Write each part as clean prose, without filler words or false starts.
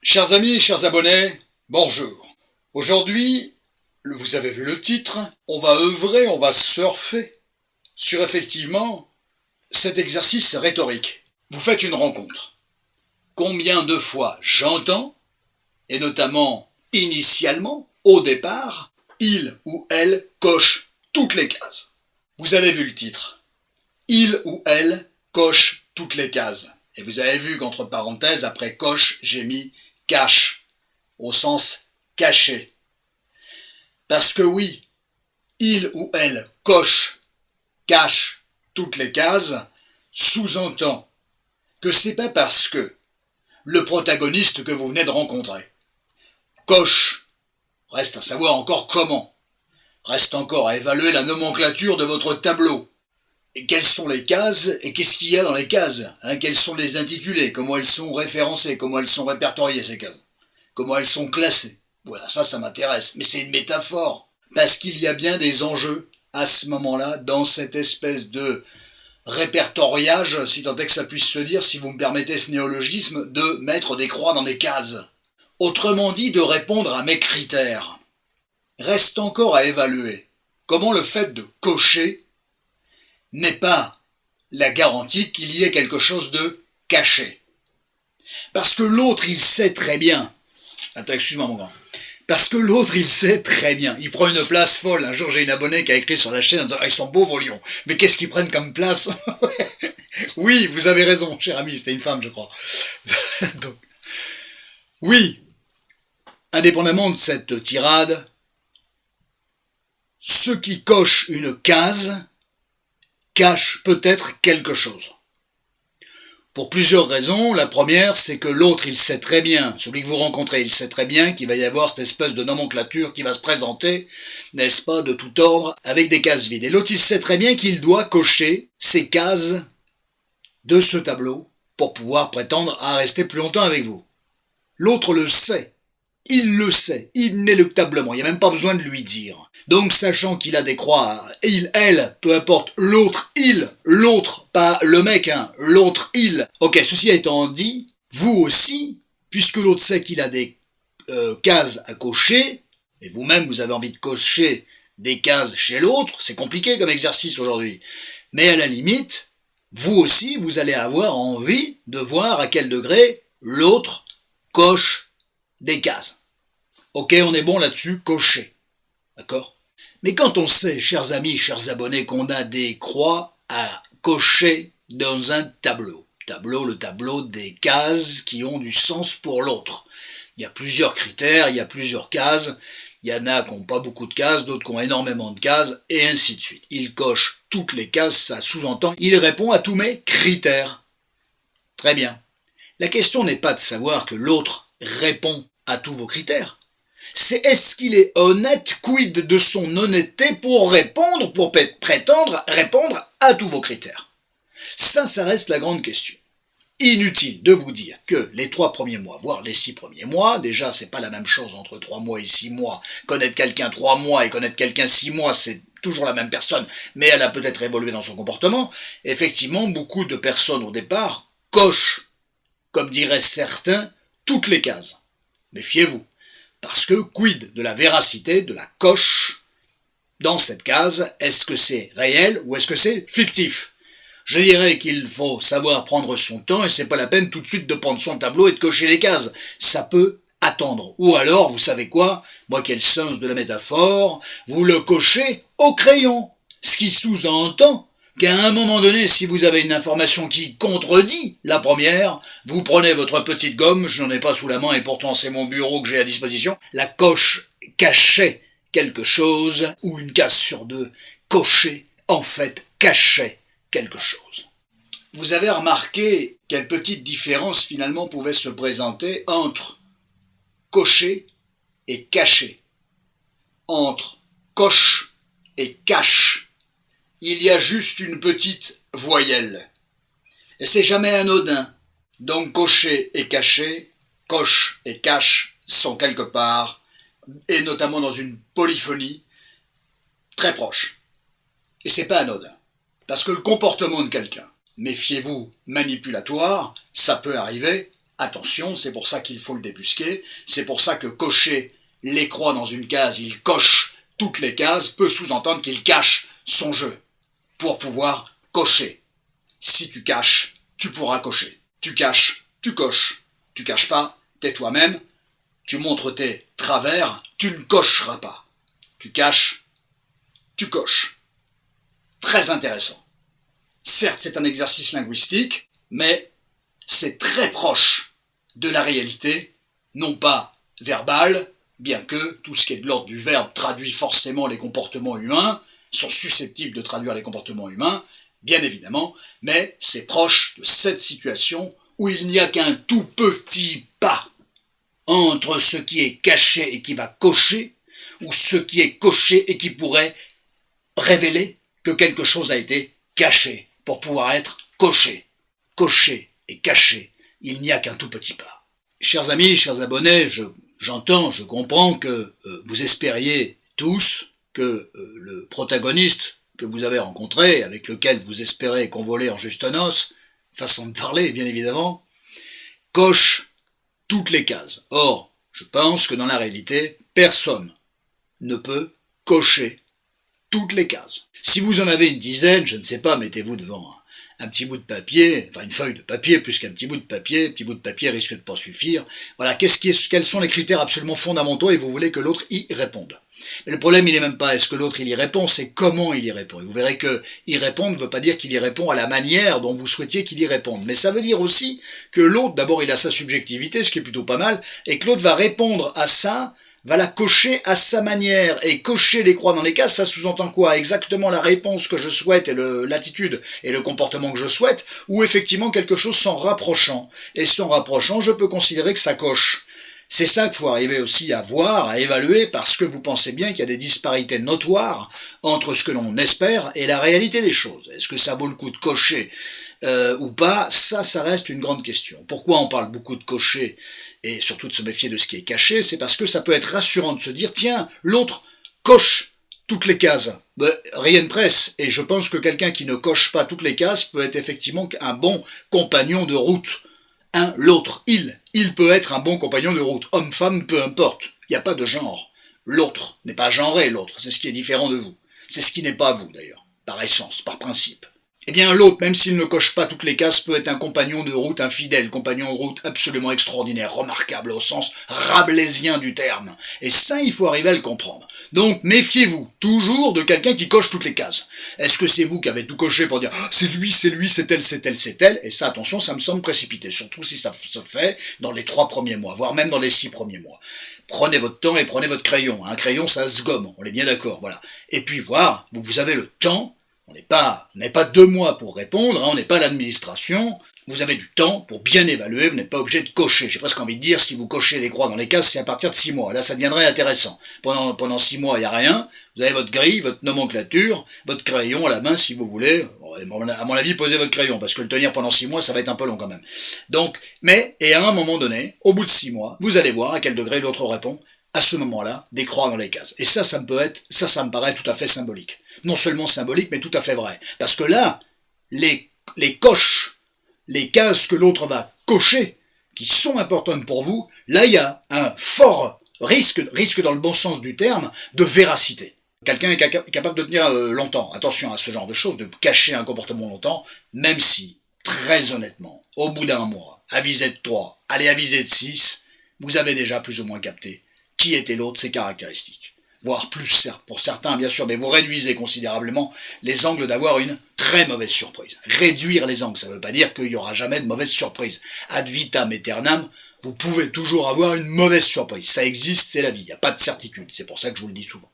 Chers amis, chers abonnés, bonjour. Aujourd'hui, vous avez vu le titre, on va œuvrer, on va surfer sur effectivement cet exercice rhétorique. Vous faites une rencontre. Combien de fois j'entends, et notamment initialement, au départ, il ou elle coche toutes les cases. Vous avez vu le titre. Il ou elle coche toutes les cases. Et vous avez vu qu'entre parenthèses, après coche, j'ai mis cache, au sens caché. Parce que oui, il ou elle coche, cache toutes les cases, sous-entend que c'est pas parce que le protagoniste que vous venez de rencontrer coche, reste à savoir encore comment, reste encore à évaluer la nomenclature de votre tableau. Et quelles sont les cases et qu'est-ce qu'il y a dans les cases, quels sont les intitulés, comment elles sont référencées, comment elles sont répertoriées ces cases, comment elles sont classées. Voilà, ça m'intéresse, mais c'est une métaphore, parce qu'il y a bien des enjeux à ce moment-là, dans cette espèce de répertoriage, si tant est que ça puisse se dire, si vous me permettez ce néologisme, de mettre des croix dans des cases. Autrement dit, de répondre à mes critères. Reste encore à évaluer comment le fait de cocher n'est pas la garantie qu'il y ait quelque chose de caché. Parce que l'autre, il sait très bien. Attends, excuse-moi mon grand. Parce que l'autre, il sait très bien. Il prend une place folle. Un jour, j'ai une abonnée qui a écrit sur la chaîne en disant « Ah, ils sont beaux vos lions. Mais qu'est-ce qu'ils prennent comme place ?» Oui, vous avez raison, cher ami. C'était une femme, je crois. Donc, oui, indépendamment de cette tirade, ceux qui cochent une case cache peut-être quelque chose. Pour plusieurs raisons. La première, c'est que l'autre, il sait très bien, celui que vous rencontrez, il sait très bien qu'il va y avoir cette espèce de nomenclature qui va se présenter, n'est-ce pas, de tout ordre, avec des cases vides. Et l'autre, il sait très bien qu'il doit cocher ces cases de ce tableau pour pouvoir prétendre à rester plus longtemps avec vous. L'autre le sait. Il le sait, inéluctablement, il n'y a même pas besoin de lui dire. Donc, sachant qu'il a des croix, il, elle, peu importe, l'autre, il, l'autre, pas le mec, l'autre, il. Ok, ceci étant dit, vous aussi, puisque l'autre sait qu'il a des cases à cocher, et vous-même vous avez envie de cocher des cases chez l'autre, c'est compliqué comme exercice aujourd'hui, mais à la limite, vous aussi, vous allez avoir envie de voir à quel degré l'autre coche des cases. Ok, on est bon là-dessus, cocher. D'accord? Mais quand on sait, chers amis, chers abonnés, qu'on a des croix à cocher dans un tableau, le tableau des cases qui ont du sens pour l'autre. Il y a plusieurs critères, il y a plusieurs cases, il y en a qui n'ont pas beaucoup de cases, d'autres qui ont énormément de cases, et ainsi de suite. Il coche toutes les cases, ça sous-entend, il répond à tous mes critères. Très bien. La question n'est pas de savoir que l'autre répond à tous vos critères. C'est est-ce qu'il est honnête, quid de son honnêteté pour répondre, pour prétendre répondre à tous vos critères. Ça reste la grande question. Inutile de vous dire que les 3 premiers mois, voire les 6 premiers mois, déjà c'est pas la même chose entre 3 mois et 6 mois. Connaître quelqu'un 3 mois et connaître quelqu'un 6 mois, c'est toujours la même personne, mais elle a peut-être évolué dans son comportement. Effectivement, beaucoup de personnes au départ cochent, comme diraient certains, toutes les cases. Méfiez-vous. Parce que quid de la véracité de la coche dans cette case, est-ce que c'est réel ou est-ce que c'est fictif? Je dirais qu'il faut savoir prendre son temps et c'est pas la peine tout de suite de prendre son tableau et de cocher les cases. Ça peut attendre. Ou alors, vous savez quoi? Moi qui ai le sens de la métaphore, vous le cochez au crayon. Ce qui sous-entend qu'à un moment donné, si vous avez une information qui contredit la première, vous prenez votre petite gomme, je n'en ai pas sous la main et pourtant c'est mon bureau que j'ai à disposition, la coche cachait quelque chose, ou une case sur 2, cocher, en fait, cachait quelque chose. Vous avez remarqué quelle petite différence finalement pouvait se présenter entre cocher et cacher, entre coche et cache. Il y a juste une petite voyelle. Et c'est jamais anodin. Donc cocher et cacher, coche et cache sont quelque part, et notamment dans une polyphonie, très proches. Et c'est pas anodin. Parce que le comportement de quelqu'un, méfiez-vous, manipulatoire, ça peut arriver attention, c'est pour ça qu'il faut le débusquer, c'est pour ça que cocher les croix dans une case, il coche toutes les cases, peut sous-entendre qu'il cache son jeu, pour pouvoir cocher. Si tu caches, tu pourras cocher. Tu caches, tu coches. Tu caches pas, t'es toi-même, tu montres tes travers, tu ne cocheras pas. Tu caches, tu coches. Très intéressant. Certes, c'est un exercice linguistique, mais c'est très proche de la réalité, non pas verbale, bien que tout ce qui est de l'ordre du verbe traduit forcément les comportements humains, sont susceptibles de traduire les comportements humains, bien évidemment, mais c'est proche de cette situation où il n'y a qu'un tout petit pas entre ce qui est caché et qui va cocher, ou ce qui est coché et qui pourrait révéler que quelque chose a été caché pour pouvoir être coché. Coché et caché, il n'y a qu'un tout petit pas. Chers amis, chers abonnés, j'entends, je comprends que vous espériez tous que le protagoniste que vous avez rencontré, avec lequel vous espérez convoler en juste noces, façon de parler bien évidemment, coche toutes les cases. Or, je pense que dans la réalité, personne ne peut cocher toutes les cases. Si vous en avez une dizaine, je ne sais pas, mettez-vous devant un petit bout de papier, enfin une feuille de papier plus qu'un petit bout de papier risque de ne pas suffire. Voilà, quels sont les critères absolument fondamentaux et vous voulez que l'autre y réponde. Mais le problème, il n'est même pas est-ce que l'autre il y répond, c'est comment il y répond. Et vous verrez que y répondre ne veut pas dire qu'il y répond à la manière dont vous souhaitiez qu'il y réponde. Mais ça veut dire aussi que l'autre, d'abord il a sa subjectivité, ce qui est plutôt pas mal, et que l'autre va répondre à ça, va la cocher à sa manière. Et cocher les croix dans les cases, ça sous-entend quoi? Exactement la réponse que je souhaite et l'attitude et le comportement que je souhaite, ou effectivement quelque chose s'en rapprochant. Et s'en rapprochant, je peux considérer que ça coche. C'est ça qu'il faut arriver aussi à voir, à évaluer, parce que vous pensez bien qu'il y a des disparités notoires entre ce que l'on espère et la réalité des choses. Est-ce que ça vaut le coup de cocher ou pas? Ça reste une grande question. Pourquoi on parle beaucoup de cocher et surtout de se méfier de ce qui est caché? C'est parce que ça peut être rassurant de se dire, tiens, l'autre coche toutes les cases. Ben, rien ne presse, et je pense que quelqu'un qui ne coche pas toutes les cases peut être effectivement un bon compagnon de route. L'autre, il peut être un bon compagnon de route, homme, femme, peu importe, il n'y a pas de genre. L'autre n'est pas genré, l'autre, c'est ce qui est différent de vous. C'est ce qui n'est pas vous d'ailleurs, par essence, par principe. Eh bien l'autre, même s'il ne coche pas toutes les cases, peut être un compagnon de route, un fidèle compagnon de route absolument extraordinaire, remarquable au sens rabelaisien du terme. Et ça, il faut arriver à le comprendre. Donc méfiez-vous toujours de quelqu'un qui coche toutes les cases. Est-ce que c'est vous qui avez tout coché pour dire oh, c'est lui, c'est elle, c'est elle, c'est elle? Et ça, attention, ça me semble précipité, surtout si ça se fait dans les 3 premiers mois, voire même dans les 6 premiers mois. Prenez votre temps et prenez votre crayon. Un crayon, ça se gomme, on est bien d'accord, voilà. Et puis voir, vous avez le temps. On n'est pas 2 mois pour répondre, hein, on n'est pas l'administration, vous avez du temps pour bien évaluer, vous n'êtes pas obligé de cocher. J'ai presque envie de dire, si vous cochez les croix dans les cases, c'est à partir de 6 mois. Là, ça deviendrait intéressant. Pendant 6 mois, il n'y a rien, vous avez votre grille, votre nomenclature, votre crayon à la main si vous voulez. Bon, à mon avis, posez votre crayon, parce que le tenir pendant 6 mois, ça va être un peu long quand même. Donc, et à un moment donné, au bout de 6 mois, vous allez voir à quel degré l'autre répond. À ce moment-là, des croix dans les cases. Et ça me paraît tout à fait symbolique. Non seulement symbolique, mais tout à fait vrai. Parce que là, les coches, les cases que l'autre va cocher, qui sont importantes pour vous, là il y a un fort risque dans le bon sens du terme, de véracité. Quelqu'un est capable de tenir longtemps. Attention à ce genre de choses, de cacher un comportement longtemps, même si, très honnêtement, au bout d'un mois, à visée de 3, allez à visée de 6, vous avez déjà plus ou moins capté qui était l'autre, ses caractéristiques. Voire plus, certes, pour certains, bien sûr, mais vous réduisez considérablement les angles d'avoir une très mauvaise surprise. Réduire les angles, ça ne veut pas dire qu'il n'y aura jamais de mauvaise surprise. Ad vitam aeternam, vous pouvez toujours avoir une mauvaise surprise. Ça existe, c'est la vie, il n'y a pas de certitude, c'est pour ça que je vous le dis souvent.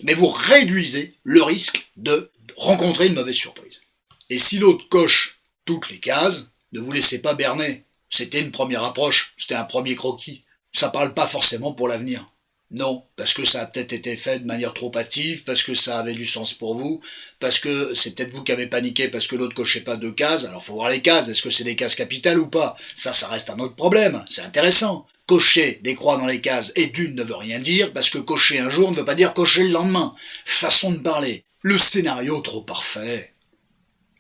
Mais vous réduisez le risque de rencontrer une mauvaise surprise. Et si l'autre coche toutes les cases, ne vous laissez pas berner. C'était une première approche, c'était un premier croquis. Ça parle pas forcément pour l'avenir. Non, parce que ça a peut-être été fait de manière trop hâtive, parce que ça avait du sens pour vous, parce que c'est peut-être vous qui avez paniqué parce que l'autre cochait pas 2 cases, alors faut voir les cases, est-ce que c'est des cases capitales ou pas? Ça reste un autre problème, c'est intéressant. Cocher des croix dans les cases et d'une ne veut rien dire, parce que cocher un jour ne veut pas dire cocher le lendemain. Façon de parler. Le scénario trop parfait.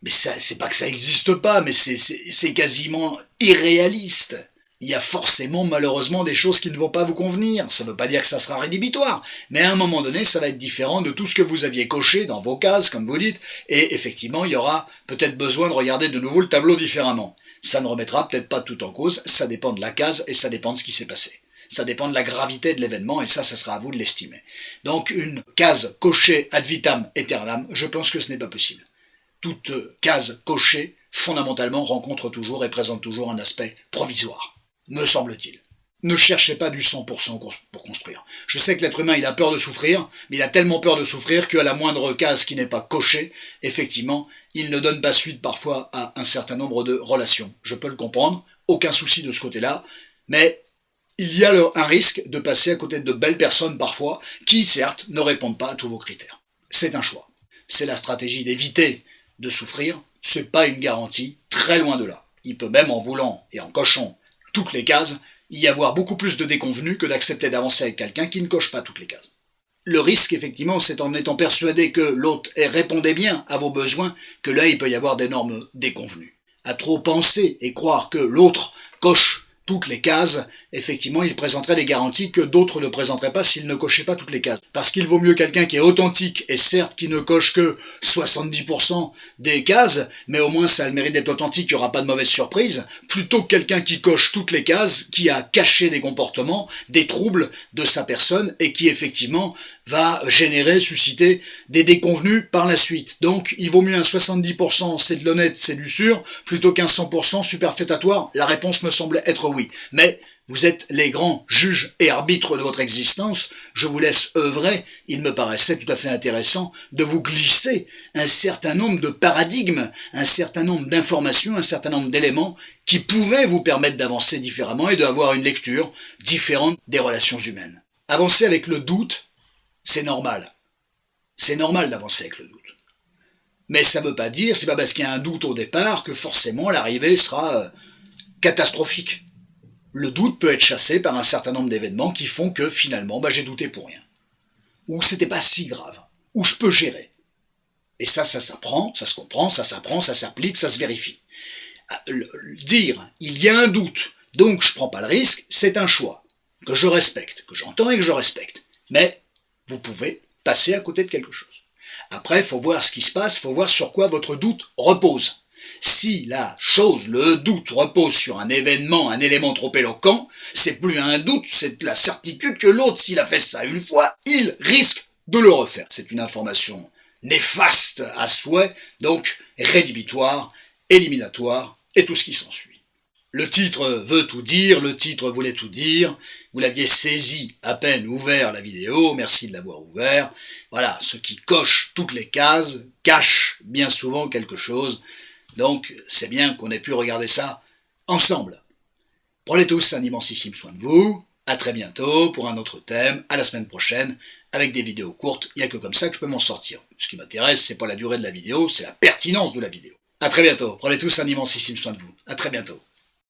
Mais ça, c'est pas que ça existe pas, mais c'est quasiment irréaliste. il y a forcément malheureusement des choses qui ne vont pas vous convenir. Ça ne veut pas dire que ça sera rédhibitoire, mais à un moment donné, ça va être différent de tout ce que vous aviez coché dans vos cases, comme vous dites, et effectivement, il y aura peut-être besoin de regarder de nouveau le tableau différemment. Ça ne remettra peut-être pas tout en cause, ça dépend de la case et ça dépend de ce qui s'est passé. Ça dépend de la gravité de l'événement et ça sera à vous de l'estimer. Donc une case cochée ad vitam aeternam, je pense que ce n'est pas possible. Toute case cochée, fondamentalement, rencontre toujours et présente toujours un aspect provisoire, me semble-t-il. Ne cherchez pas du 100% pour construire. Je sais que l'être humain, il a peur de souffrir, mais il a tellement peur de souffrir qu'à la moindre case qui n'est pas cochée, effectivement, il ne donne pas suite parfois à un certain nombre de relations. Je peux le comprendre, aucun souci de ce côté-là, mais il y a un risque de passer à côté de belles personnes parfois, qui certes ne répondent pas à tous vos critères. C'est un choix. C'est la stratégie d'éviter de souffrir, c'est pas une garantie, très loin de là. Il peut même en voulant et en cochant toutes les cases, y avoir beaucoup plus de déconvenus que d'accepter d'avancer avec quelqu'un qui ne coche pas toutes les cases. Le risque, effectivement, c'est en étant persuadé que l'autre répondait bien à vos besoins, que là, il peut y avoir d'énormes déconvenus. À trop penser et croire que l'autre coche toutes les cases, effectivement, il présenterait des garanties que d'autres ne présenteraient pas s'il ne cochait pas toutes les cases. Parce qu'il vaut mieux quelqu'un qui est authentique, et certes qui ne coche que 70% des cases, mais au moins ça a le mérite d'être authentique, il n'y aura pas de mauvaise surprise, plutôt que quelqu'un qui coche toutes les cases, qui a caché des comportements, des troubles de sa personne, et qui effectivement va générer, susciter des déconvenus par la suite. Donc il vaut mieux un 70%, c'est de l'honnête, c'est du sûr, plutôt qu'un 100% superfétatoire. La réponse me semble être oui. Mais vous êtes les grands juges et arbitres de votre existence, je vous laisse œuvrer, il me paraissait tout à fait intéressant de vous glisser un certain nombre de paradigmes, un certain nombre d'informations, un certain nombre d'éléments qui pouvaient vous permettre d'avancer différemment et d'avoir une lecture différente des relations humaines. Avancer avec le doute, c'est normal. C'est normal d'avancer avec le doute. Mais ça ne veut pas dire, c'est pas parce qu'il y a un doute au départ que forcément l'arrivée sera catastrophique. Le doute peut être chassé par un certain nombre d'événements qui font que finalement j'ai douté pour rien. Ou c'était pas si grave. Ou je peux gérer. Et ça s'apprend, ça se comprend, ça s'apprend, ça s'applique, ça se vérifie. Dire il y a un doute, donc je prends pas le risque, c'est un choix que je respecte, que j'entends et que je respecte. Mais vous pouvez passer à côté de quelque chose. Après, il faut voir ce qui se passe, il faut voir sur quoi votre doute repose. Si la chose, le doute repose sur un événement, un élément trop éloquent, c'est plus un doute, c'est la certitude que l'autre, s'il a fait ça une fois, il risque de le refaire. C'est une information néfaste à souhait, donc rédhibitoire, éliminatoire et tout ce qui s'ensuit. Le titre veut tout dire, le titre voulait tout dire, vous l'aviez saisi à peine ouvert la vidéo, merci de l'avoir ouvert. Voilà, ce qui coche toutes les cases cache bien souvent quelque chose, donc c'est bien qu'on ait pu regarder ça ensemble. Prenez tous un immensissime soin de vous, à très bientôt pour un autre thème, à la semaine prochaine, avec des vidéos courtes, il n'y a que comme ça que je peux m'en sortir. Ce qui m'intéresse, c'est pas la durée de la vidéo, c'est la pertinence de la vidéo. À très bientôt, prenez tous un immensissime soin de vous, à très bientôt.